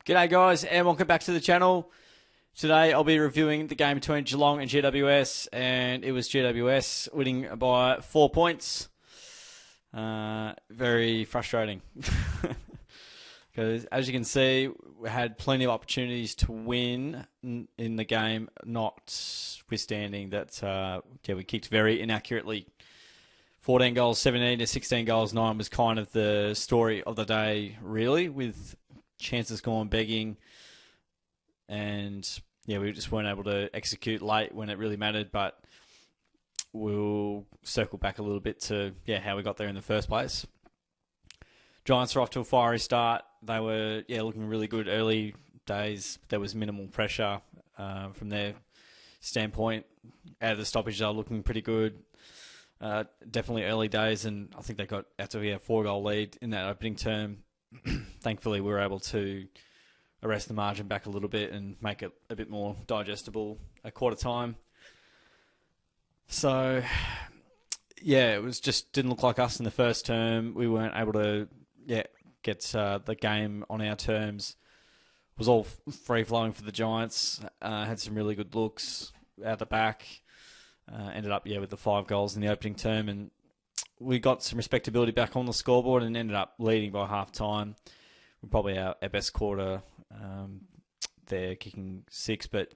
G'day guys and welcome back to the channel. Today I'll be reviewing the game between Geelong and GWS, and it was GWS winning by 4 points. Very frustrating because as you can see we had plenty of opportunities to win in the game, notwithstanding that we kicked very inaccurately. 14 goals 17 to 16 goals 9 was kind of the story of the day really, with chances gone begging, and we just weren't able to execute late when it really mattered. But we'll circle back a little bit to how we got there in the first place. Giants were off to a fiery start. They were looking really good early days. There was minimal pressure from their standpoint. Out of the stoppage, they were looking pretty good. Definitely early days, and I think they got out to a 4-goal lead in that opening term. Thankfully, we were able to arrest the margin back a little bit and make it a bit more digestible at quarter time. So, it was just didn't look like us in the first term. We weren't able to get the game on our terms. It was all free-flowing for the Giants. Had some really good looks out the back. Ended up with the 5 goals in the opening term, and we got some respectability back on the scoreboard and ended up leading by half-time. We're probably our best quarter there, kicking 6, but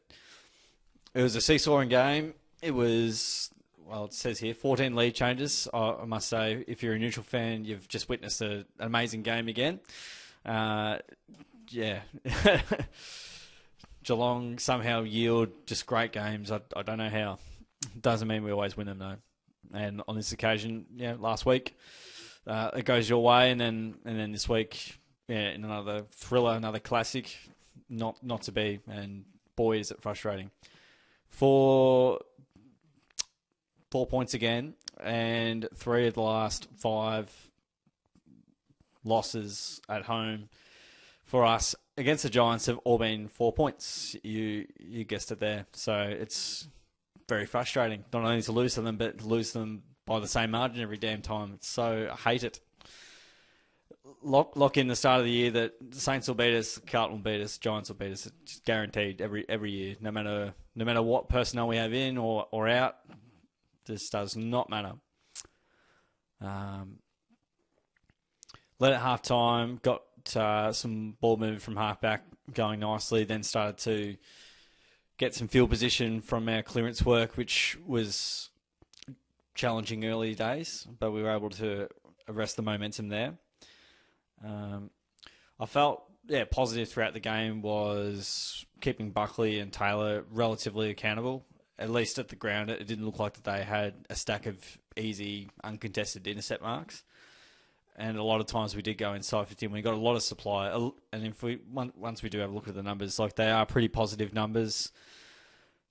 it was a seesawing game. It was, it says here, 14 lead changes. I must say, if you're a neutral fan, you've just witnessed an amazing game again. Geelong somehow yield just great games. I don't know how. Doesn't mean we always win them, though. And on this occasion, last week, it goes your way, and then this week, in another thriller, another classic, not to be, and boy is it frustrating. 4 points again, and 3 of the last 5 losses at home for us against the Giants have all been 4 points. You guessed it there. So it's very frustrating, not only to lose to them, but to lose them by the same margin every damn time. I hate it. Lock in the start of the year that the Saints will beat us, Carlton will beat us, Giants will beat us. It's guaranteed every year, no matter what personnel we have in or out. This does not matter. Led at half time, got some ball movement from halfback going nicely, then started to get some field position from our clearance work, which was challenging early days, but we were able to arrest the momentum there. I felt, positive throughout the game was keeping Buckley and Taylor relatively accountable, at least at the ground. It didn't look like that they had a stack of easy, uncontested intercept marks. And a lot of times we did go inside 15. We got a lot of supply. And once we do have a look at the numbers, they are pretty positive numbers.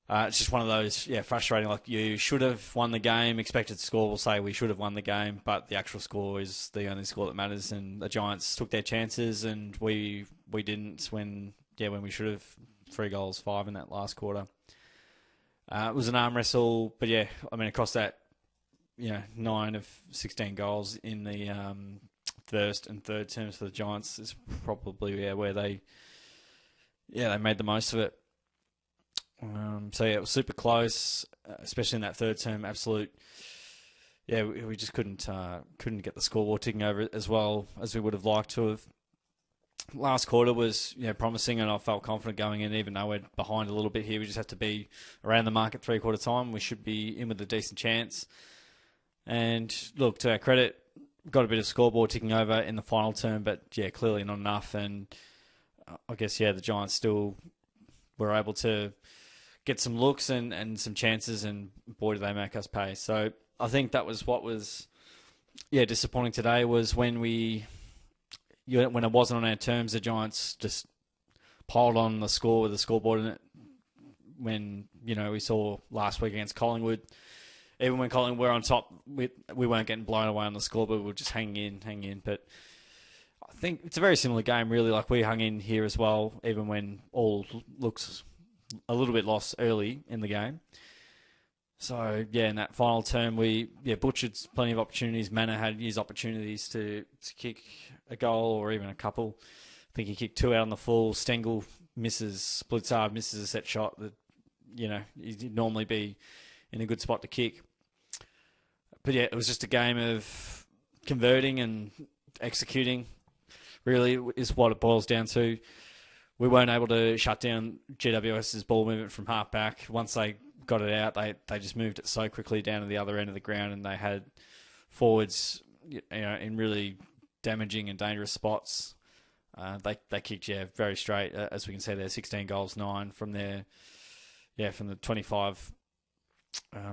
It's just one of those, frustrating. You should have won the game. Expected score will say we should have won the game, but the actual score is the only score that matters. And the Giants took their chances, and we didn't when we should have. 3 goals, 5 in that last quarter. It was an arm wrestle, but across that, 9 of 16 goals in the first and third terms for the Giants is probably where they made the most of it. It was super close, especially in that third term. Absolute, we just couldn't get the scoreboard ticking over as well as we would have liked to have. Last quarter was promising, and I felt confident going in, even though we're behind a little bit here. We just have to be around the mark at 3/4 time. We should be in with a decent chance. And look, to our credit, got a bit of scoreboard ticking over in the final term, but clearly not enough. And I guess the Giants still were able to get some looks and some chances, and boy did they make us pay. So I think that was what was disappointing today, was when when it wasn't on our terms, the Giants just piled on the score with the scoreboard in it. When we saw last week against Collingwood, even when Collingwood were on top, we weren't getting blown away on the scoreboard. We were just hanging in. But I think it's a very similar game, really. We hung in here as well, even when all looks a little bit lost early in the game. So, in that final term, we butchered plenty of opportunities. Manor had his opportunities to kick a goal or even a couple. think he kicked 2 out on the full. Stengel misses, Blitzard misses a set shot that, he'd normally be in a good spot to kick. But yeah, it was just a game of converting and executing, really, is what it boils down to. We weren't able to shut down GWS's ball movement from half back. Once they got it out, they just moved it so quickly down to the other end of the ground, and they had forwards, in really damaging and dangerous spots. They kicked, very straight. As we can see there, 16 goals, 9 from their, from the 25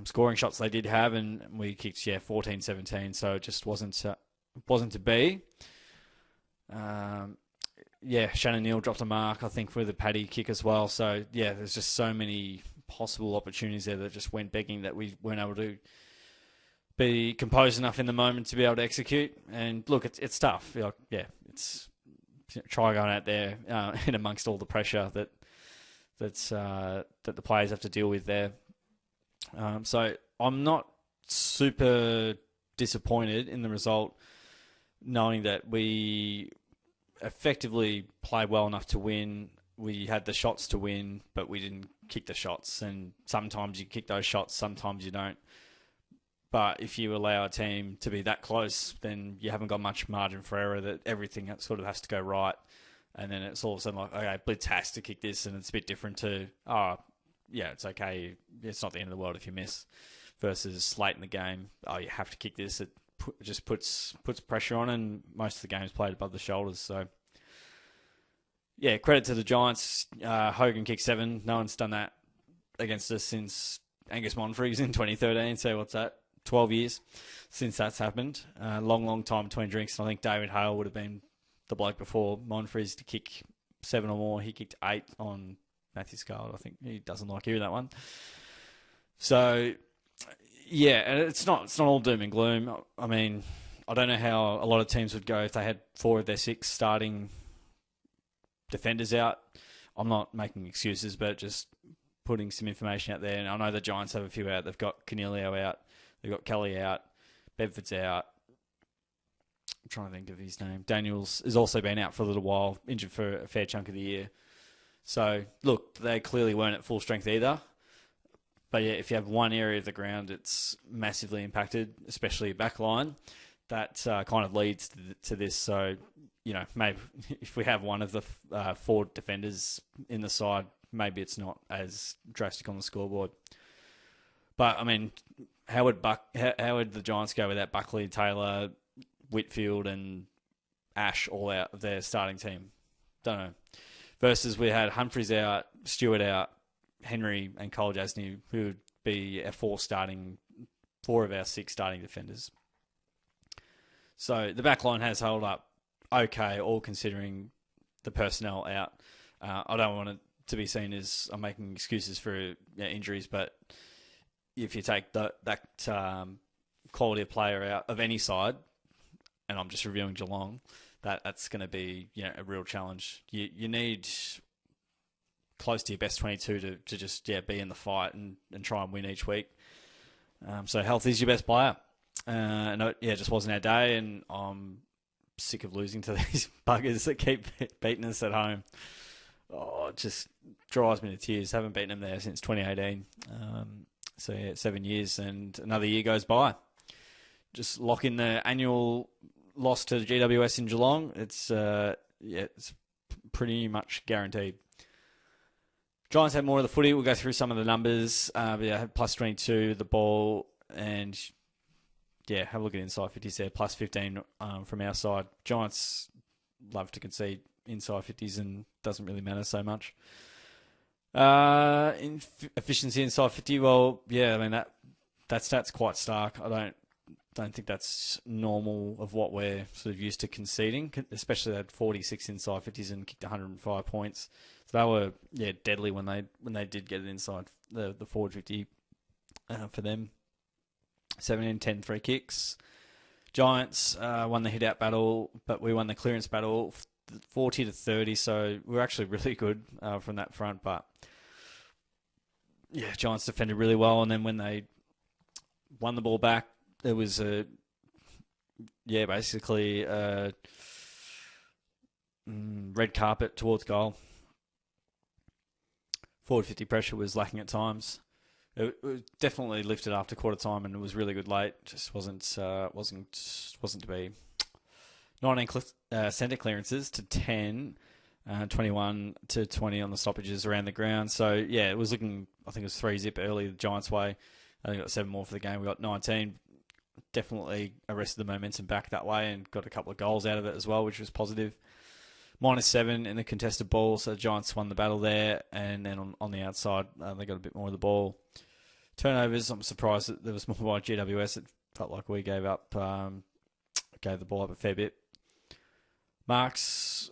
scoring shots they did have, and we kicked, 14-17, so it just wasn't to be. Shannon Neal dropped a mark, I think, with a Paddy kick as well. So, there's just so many possible opportunities there that just went begging that we weren't able to be composed enough in the moment to be able to execute. And look, it's tough. It's try going out there in amongst all the pressure that the players have to deal with there. So I'm not super disappointed in the result, knowing that we effectively played well enough to win. We had the shots to win, but we didn't kick the shots. And sometimes you kick those shots, sometimes you don't. But if you allow a team to be that close, then you haven't got much margin for error, that everything sort of has to go right. And then it's all of a sudden like, okay, Blitz has to kick this, and it's a bit different to, it's okay. It's not the end of the world if you miss. Versus late in the game, you have to kick this. It just puts pressure on, and most of the game's played above the shoulders. So, credit to the Giants. Hogan kicked 7. No one's done that against us since Angus Monfries in 2013. So what's that? 12 years since that's happened. Long time between drinks. And I think David Hale would have been the bloke before Monfries to kick 7 or more. He kicked 8 on Matthew Scarlett. I think he doesn't like hearing that one. So, and it's not all doom and gloom. I mean, I don't know how a lot of teams would go if they had 4 of their 6 starting defenders out. I'm not making excuses, but just putting some information out there. And I know the Giants have a few out. They've got Cornelio out. They've got Kelly out. Bedford's out. I'm trying to think of his name. Daniels has also been out for a little while, injured for a fair chunk of the year. So, look, they clearly weren't at full strength either. But if you have one area of the ground, it's massively impacted, especially a back line. That kind of leads to this. So, maybe if we have one of the 4 defenders in the side, maybe it's not as drastic on the scoreboard. But, I mean, how would the Giants go without Buckley, Taylor, Whitfield and Ash all out of their starting team? Don't know. Versus we had Humphries out, Stewart out, Henry and Cole Jasny, who would be our 4 of our 6 starting defenders. So the back line has held up okay, all considering the personnel out. I don't want it to be seen as I'm making excuses for injuries, but if you take that quality of player out of any side, and I'm just reviewing Geelong, that's going to be a real challenge. You need close to your best 22 to just be in the fight and try and win each week. So health is your best player. And it just wasn't our day, and I'm sick of losing to these buggers that keep beating us at home. Oh, it just drives me to tears. Haven't beaten them there since 2018. 7 years, and another year goes by. Just lock in the annual loss to the GWS in Geelong. It's pretty much guaranteed. Giants had more of the footy. We'll go through some of the numbers. Had plus 22 the ball, and have a look at inside 50s there. Plus 15 from our side. Giants love to concede inside 50s, and doesn't really matter so much. In efficiency inside 50, I mean that stat's quite stark. I don't think that's normal of what we're sort of used to conceding, especially they had 46 inside 50s and kicked 105 points. So they were deadly when they did get it inside the forward 50 for them. 17-10 free kicks. Giants won the hit out battle, but we won the clearance battle 40-30. So we were actually really good from that front, but Giants defended really well, and then when they won the ball back, there was basically red carpet towards goal. Forward 50 pressure was lacking at times. It was definitely lifted after quarter time, and it was really good late. Just wasn't to be. 19 centre clearances to 10, 21 to 20 on the stoppages around the ground. So yeah, it was looking. I think it was 3-0 early the Giants' way. I think we got 7 more for the game. We got 19. Definitely arrested the momentum back that way and got a couple of goals out of it as well, which was positive. -7 in the contested ball, so the Giants won the battle there. And then on the outside, they got a bit more of the ball. Turnovers, I'm surprised that there was more by GWS. It felt like we gave the ball up a fair bit. Marks,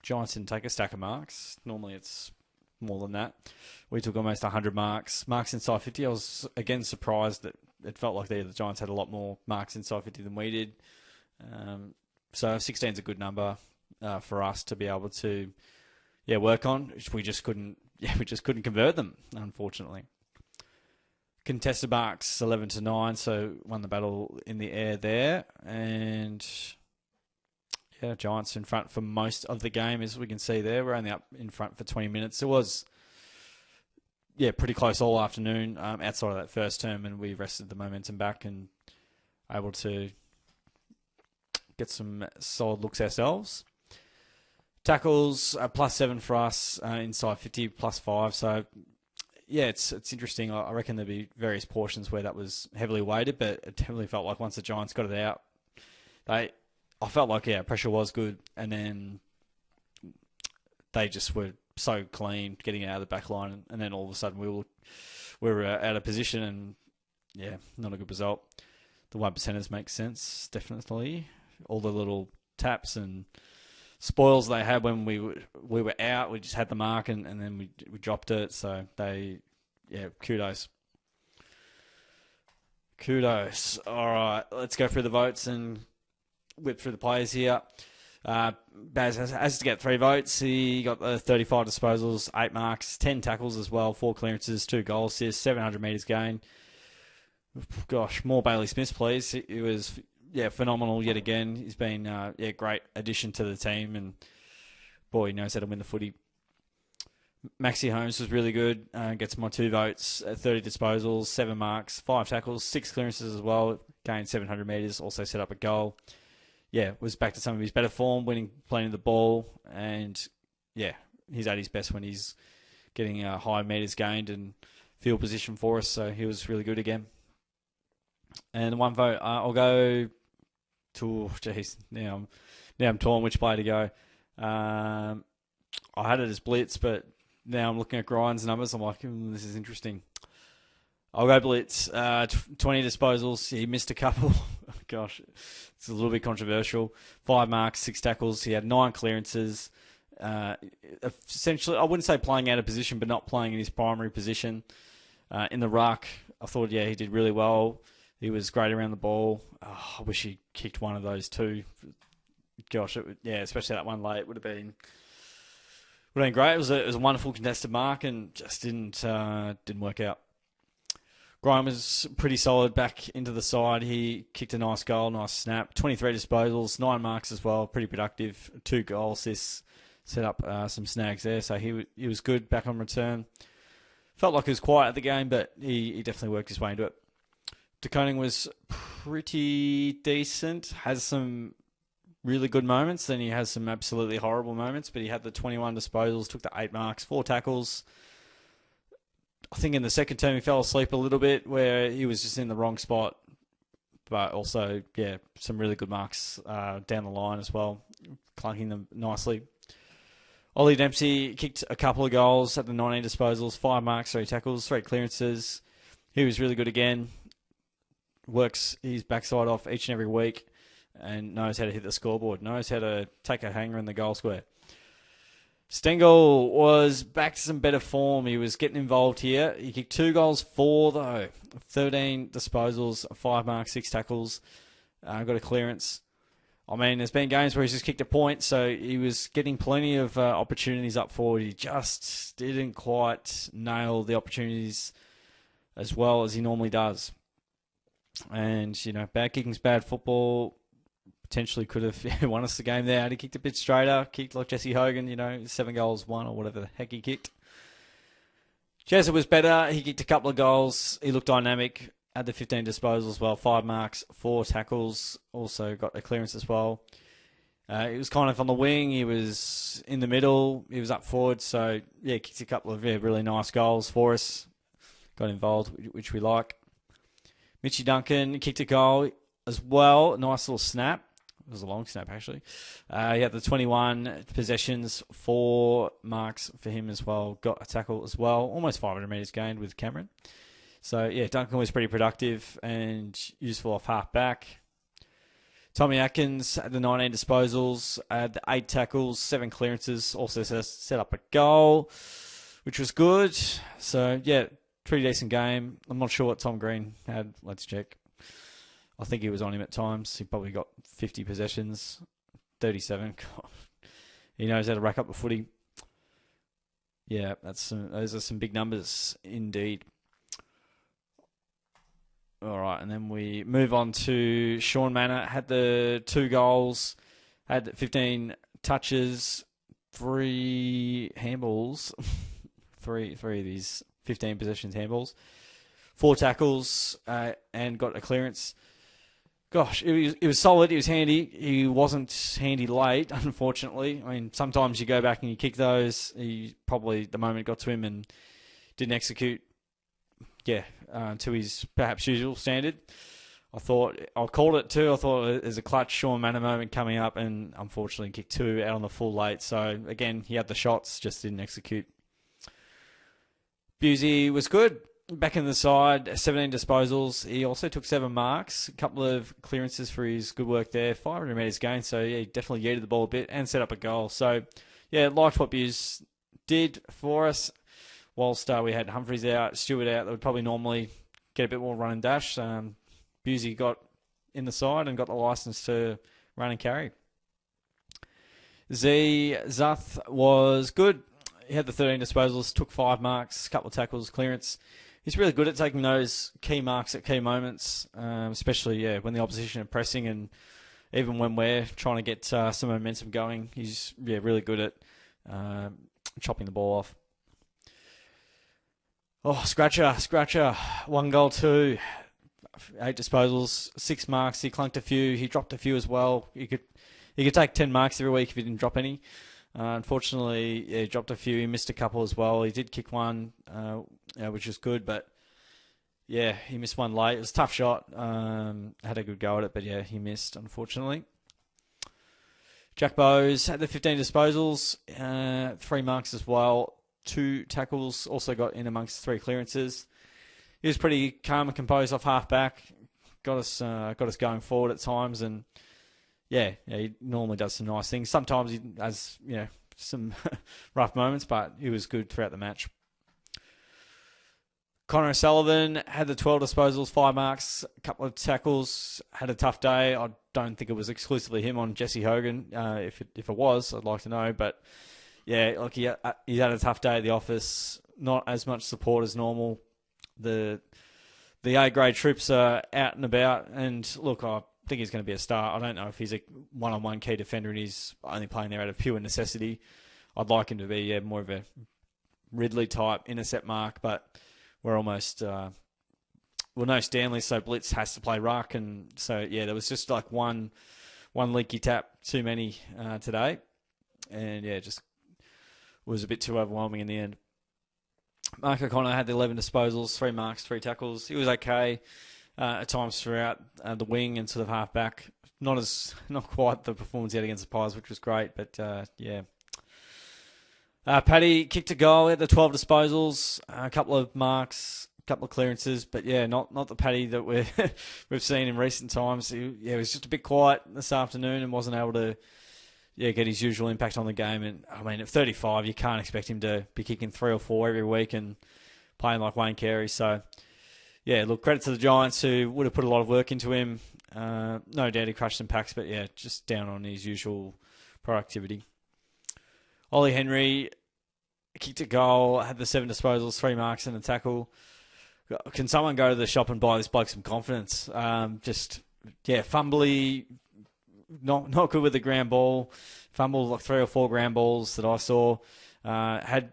Giants didn't take a stack of marks. Normally it's more than that. We took almost 100 marks. Marks inside 50, I was again surprised that it felt like the Giants had a lot more marks inside 50 than we did. So 16 is a good number for us to be able to work on. We just couldn't convert them, unfortunately. Contested marks 11-9, so won the battle in the air there. And Giants in front for most of the game, as we can see there. We're only up in front for 20 minutes. It was pretty close all afternoon outside of that first term, and we rested the momentum back and able to get some solid looks ourselves. Tackles +7 for us, inside 50 +5. So it's interesting. I reckon there'll be various portions where that was heavily weighted, but it definitely felt like once the Giants got it out, I felt like pressure was good, and then they just were so clean getting out of the back line, and then all of a sudden we were out of position, and not a good result. The 1%ers make sense, definitely. All the little taps and spoils they had when we were out, we just had the mark, and then we dropped it. So kudos. All right, let's go through the votes and whip through the players here. Baz has to get 3 votes. He got the 35 disposals, 8 marks, 10 tackles as well, 4 clearances, 2 goal assists, 700 metres gained. Gosh, more Bailey Smiths, please. He was phenomenal yet again. He's been great addition to the team, and boy, he knows how to win the footy. Maxi Holmes was really good. Gets my 2 votes, 30 disposals, 7 marks, 5 tackles, 6 clearances as well. Gained 700 metres, also set up a goal. Was back to some of his better form, winning plenty of the ball, and he's at his best when he's getting high metres gained and field position for us. So he was really good again. And 1 vote, I'll go to. Now I'm torn which player to go. I had it as Blitz, but now I'm looking at Grind's numbers. I'm like, this is interesting. I'll go Blitz. 20 disposals. He missed a couple. Gosh, it's a little bit controversial. 5 marks, 6 tackles. He had 9 clearances. Essentially, I wouldn't say playing out of position, but not playing in his primary position. In the ruck, I thought, he did really well. He was great around the ball. I wish he kicked one of those too. Gosh, especially that one late would have been great. It was a wonderful contested mark and just didn't work out. Grime was pretty solid back into the side. He kicked a nice goal, nice snap. 23 disposals, 9 marks as well. Pretty productive. 2 goal assists. Set up some snags there. So he was good back on return. Felt like he was quiet at the game, but he definitely worked his way into it. DeConing was pretty decent. Has some really good moments. Then he has some absolutely horrible moments. But he had the 21 disposals, took the 8 marks, 4 tackles. I think in the second term he fell asleep a little bit where he was just in the wrong spot. But also, some really good marks down the line as well, clunking them nicely. Ollie Dempsey kicked a couple of goals at the 19 disposals, 5 marks, 3 tackles, 3 clearances. He was really good again. Works his backside off each and every week and knows how to hit the scoreboard, knows how to take a hanger in the goal square. Stengel was back to some better form. He was getting involved here. He kicked 2 goals, 4 though. 13 disposals, 5 marks, 6 tackles. Got a clearance. I mean, there's been games where he's just kicked a point, so he was getting plenty of opportunities up forward. He just didn't quite nail the opportunities as well as he normally does. And, bad kicking's bad football. potentially could have won us the game there. He kicked a bit straighter, kicked like Jesse Hogan, 7 goals, 1 or whatever the heck he kicked. Jezza was better. He kicked a couple of goals. He looked dynamic. Had the 15 disposals as well. 5 marks, 4 tackles. Also got a clearance as well. He was kind of on the wing. He was in the middle. He was up forward. So, yeah, kicked a couple of really nice goals for us. Got involved, which we like. Mitchy Duncan kicked a goal as well. Nice little snap. It was a long snap, actually. He had the 21 possessions, 4 marks for him as well. Got a tackle as well. Almost 500 metres gained with Cameron. So, yeah, Duncan was pretty productive and useful off half back. Tommy Atkins had the 19 disposals, had the 8 tackles, 7 clearances, also set up a goal, which was good. So, yeah, pretty decent game. I'm not sure what Tom Green had. Let's check. I think he was on him at times. He probably got 50 possessions, 37. God. He knows how to rack up the footy. Yeah, those are some big numbers indeed. All right, and then we move on to Sean Manor. Had the 2 goals, had 15 touches, 3 handballs, three of these 15 possessions handballs, 4 tackles, and got a clearance. Gosh, it was solid. It was handy. He wasn't handy late, unfortunately. I mean, sometimes you go back and you kick those. He probably, the moment got to him and didn't execute. Yeah, to his perhaps usual standard. I called it too. I thought there's a clutch Sean Manor moment coming up, and unfortunately kicked 2 out on the full late. So again, he had the shots, just didn't execute. Busey was good. Back in the side, 17 disposals. He also took 7 marks, a couple of clearances for his good work there. 500 metres gained, so yeah, he definitely yeeted the ball a bit and set up a goal. So yeah, liked what Buse did for us. Whilst we had Humphreys out, Stewart out, that would probably normally get a bit more run and dash. Busey got in the side and got the licence to run and carry. Zuth was good. He had the 13 disposals, took 5 marks, a couple of tackles, clearance. He's really good at taking those key marks at key moments, especially when the opposition are pressing and even when we're trying to get some momentum going. He's really good at chopping the ball off. Oh, Scratcher. 1 goal, 2, 8 disposals, 6 marks. He clunked a few. He dropped a few as well. He could take 10 marks every week if he didn't drop any. Unfortunately, he dropped a few. He missed a couple as well. He did kick 1, which was good, but yeah, he missed 1 late. It was a tough shot. Had a good go at it, but yeah, he missed, unfortunately. Jack Bowes had the 15 disposals, 3 marks as well. 2 tackles, also got in amongst 3 clearances. He was pretty calm and composed off half back. Got us going forward at times, and yeah, he normally does some nice things. Sometimes he has some rough moments, but he was good throughout the match. Connor O'Sullivan had the 12 disposals, 5 marks, a couple of tackles. Had a tough day. I don't think it was exclusively him on Jesse Hogan. If it was, I'd like to know, but. Yeah, look, he had a tough day at the office. Not as much support as normal. The A-grade troops are out and about. And look, I think he's going to be a star. I don't know if he's a one-on-one key defender and he's only playing there out of pure necessity. I'd like him to be more of a Ridley-type intercept mark, but we're almost... no Stanley, so Blitz has to play ruck. And so, yeah, there was just like one leaky tap too many today. And, yeah, just... was a bit too overwhelming in the end. Mark O'Connor had the 11 disposals, 3 marks, 3 tackles. He was okay at times throughout the wing and sort of half back. Not quite the performance he had against the Pies, which was great, but yeah. Paddy kicked a goal, he had the 12 disposals, a couple of marks, a couple of clearances, but yeah, not the Paddy that we've seen in recent times. He was just a bit quiet this afternoon and wasn't able to get his usual impact on the game. And I mean, at 35, you can't expect him to be kicking 3 or 4 every week and playing like Wayne Carey. So, yeah, look, credit to the Giants who would have put a lot of work into him. No doubt he crushed some packs, but yeah, just down on his usual productivity. Ollie Henry kicked a goal, had the 7 disposals, 3 marks and a tackle. Can someone go to the shop and buy this bloke some confidence? Fumbly, not good with the ground ball. Fumbled like 3 or 4 ground balls that I saw. Had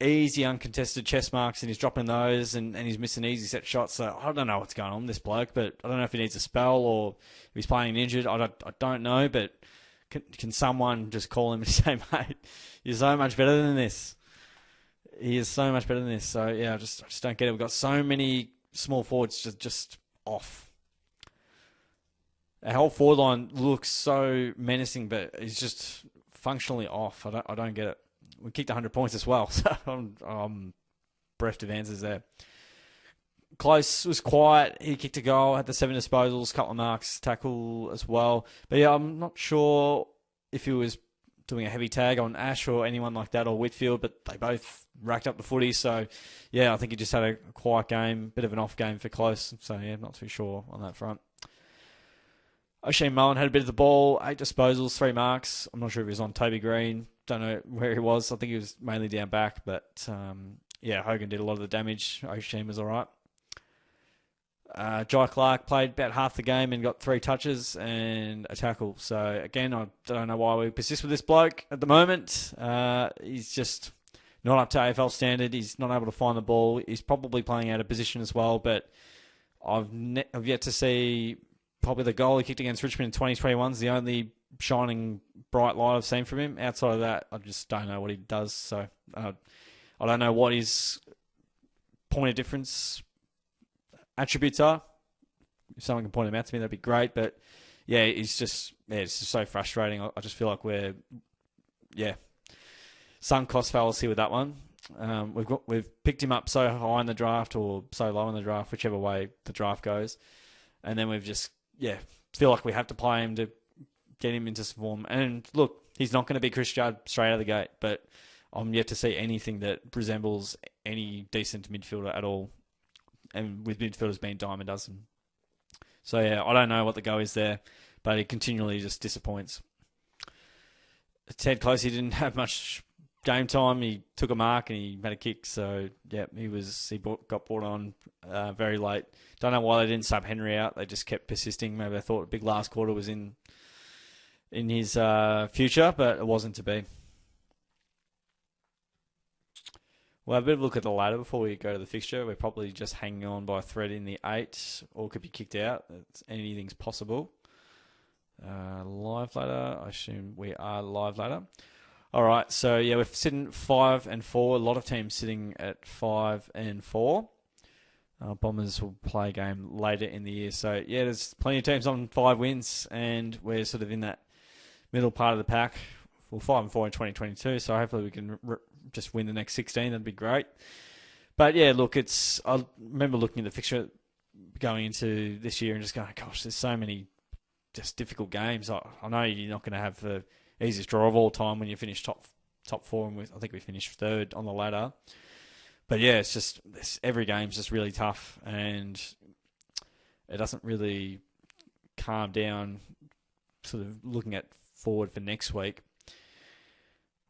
easy uncontested chest marks and he's dropping those and he's missing easy set shots. So I don't know what's going on with this bloke, but I don't know if he needs a spell or if he's playing injured. I don't know, but can someone just call him and say, mate, you're so much better than this. He is so much better than this. So, yeah, I just don't get it. We've got so many small forwards just off. Our whole forward line looks so menacing, but he's just functionally off. I don't get it. We kicked 100 points as well, so I'm bereft of answers there. Close was quiet. He kicked a goal, had the 7 disposals, couple of marks, tackle as well. But yeah, I'm not sure if he was doing a heavy tag on Ash or anyone like that or Whitfield, but they both racked up the footy. So yeah, I think he just had a quiet game, bit of an off game for Close. So yeah, not too sure on that front. O'Shane Mullen had a bit of the ball, 8 disposals, 3 marks. I'm not sure if he was on Toby Green. Don't know where he was. I think he was mainly down back. But yeah, Hogan did a lot of the damage. O'Shane was all right. Jai Clark played about half the game and got 3 touches and a tackle. So again, I don't know why we persist with this bloke at the moment. He's just not up to AFL standard. He's not able to find the ball. He's probably playing out of position as well. But I've yet to see... Probably the goal he kicked against Richmond in 2021 is the only shining bright light I've seen from him. Outside of that, I just don't know what he does. So I don't know what his point of difference attributes are. If someone can point them out to me, that'd be great. But yeah, it's just so frustrating. I just feel like we're sunk cost fallacy with that one. We've picked him up so high in the draft or so low in the draft, whichever way the draft goes, and then we've just feel like we have to play him to get him into some form. And look, he's not going to be Chris Judd straight out of the gate, but I'm yet to see anything that resembles any decent midfielder at all. And with midfielders being dime a dozen. So yeah, I don't know what the go is there, but he continually just disappoints. Ted Close, he didn't have much game time. He took a mark and he made a kick. So yeah, got brought on very late. Don't know why they didn't sub Henry out. They just kept persisting. Maybe they thought a big last quarter was in his future, but it wasn't to be. We'll have a bit of a look at the ladder before we go to the fixture. We're probably just hanging on by a thread in the 8, or could be kicked out. Anything's possible. Live ladder. I assume we are live ladder. All right, so yeah, we're sitting 5 and 4. A lot of teams sitting at 5 and 4. Bombers will play a game later in the year. So yeah, there's plenty of teams on 5 wins, and we're sort of in that middle part of the pack. We're 5 and 4 in 2022, so hopefully we can just win the next 16. That'd be great. But yeah, look, I remember looking at the fixture going into this year and just going, gosh, there's so many just difficult games. I know you're not going to have the easiest draw of all time when you finish top 4, and I think we finished 3rd on the ladder. But yeah, it's just every game's just really tough, and it doesn't really calm down. Sort of looking at forward for next week,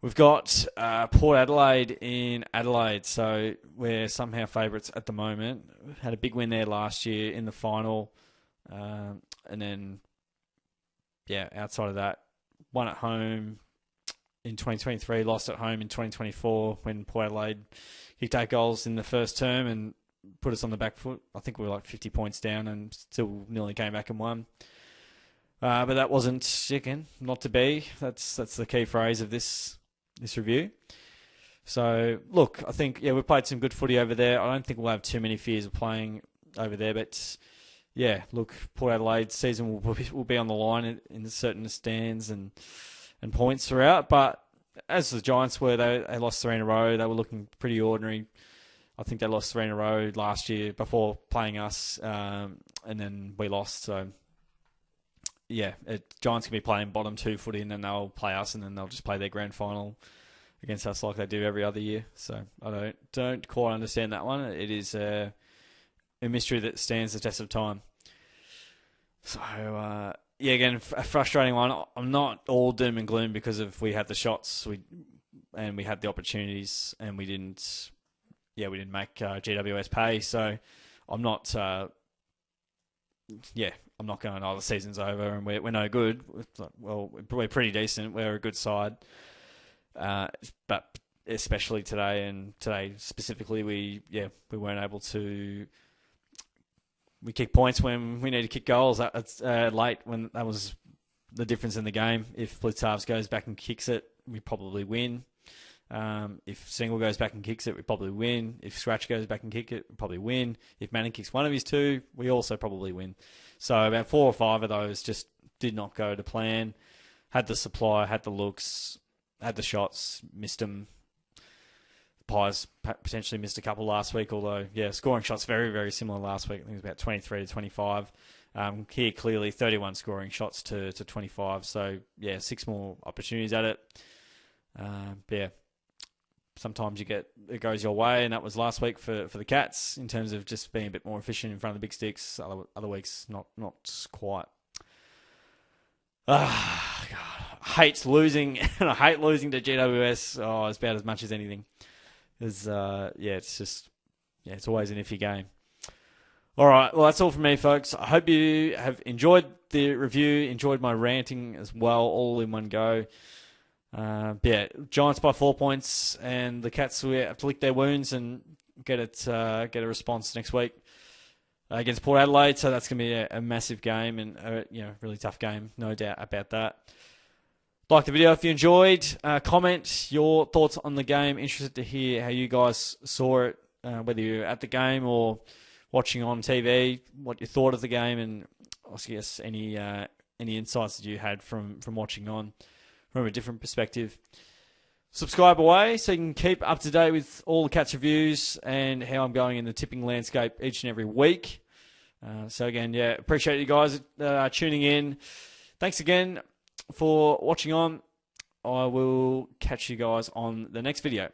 we've got Port Adelaide in Adelaide, so we're somehow favourites at the moment. We had a big win there last year in the final, and then outside of that, won at home in 2023, lost at home in 2024 when Port Adelaide kicked 8 goals in the first term and put us on the back foot. I think we were like 50 points down and still nearly came back and won. But that wasn't, again, not to be. That's the key phrase of this review. So, look, I think, we've played some good footy over there. I don't think we'll have too many fears of playing over there, but yeah, look, Port Adelaide's season will be on the line in certain stands and points throughout. But as the Giants were, they lost 3 in a row. They were looking pretty ordinary. I think they lost 3 in a row last year before playing us, and then we lost. So, yeah, Giants can be playing bottom 2 footy, and then they'll play us, and then they'll just play their grand final against us like they do every other year. So I don't quite understand that one. It is a mystery that stands the test of time. So, again, a frustrating one. I'm not all doom and gloom because we had the shots, we had the opportunities, and we didn't make GWS pay. So I'm not yeah, I'm not going, oh, the season's over and we're no good. It's like, well, we're pretty decent. We're a good side. But especially today, and today specifically, we weren't able to. We kick points when we need to kick goals. That's late, when that was the difference in the game. If Blitzarves goes back and kicks it, we probably win. If Single goes back and kicks it, we probably win. If Scratch goes back and kick it, we probably win. If Manning kicks one of his two, we also probably win. So about 4 or 5 of those just did not go to plan. Had the supply, had the looks, had the shots, missed them. Pies potentially missed a couple last week, although, scoring shots very, very similar last week. I think it was about 23 to 25. Here, clearly, 31 scoring shots to 25. So, 6 more opportunities at it. Sometimes it goes your way, and that was last week for the Cats in terms of just being a bit more efficient in front of the big sticks. Other weeks, not quite. God, I hate losing, and I hate losing to GWS. Oh, it's about as much as anything. It's always an iffy game. All right, well, that's all from me, folks. I hope you have enjoyed the review, enjoyed my ranting as well, all in one go. Giants by 4 points, and the Cats will have to lick their wounds and get a response next week against Port Adelaide. So that's going to be a massive game and a really tough game, no doubt about that. Like the video if you enjoyed. Comment your thoughts on the game. Interested to hear how you guys saw it, whether you're at the game or watching on TV, what you thought of the game, and I guess any insights that you had from watching on from a different perspective. Subscribe away so you can keep up to date with all the Cats reviews and how I'm going in the tipping landscape each and every week. So again, appreciate you guys tuning in. Thanks again for watching on. I will catch you guys on the next video.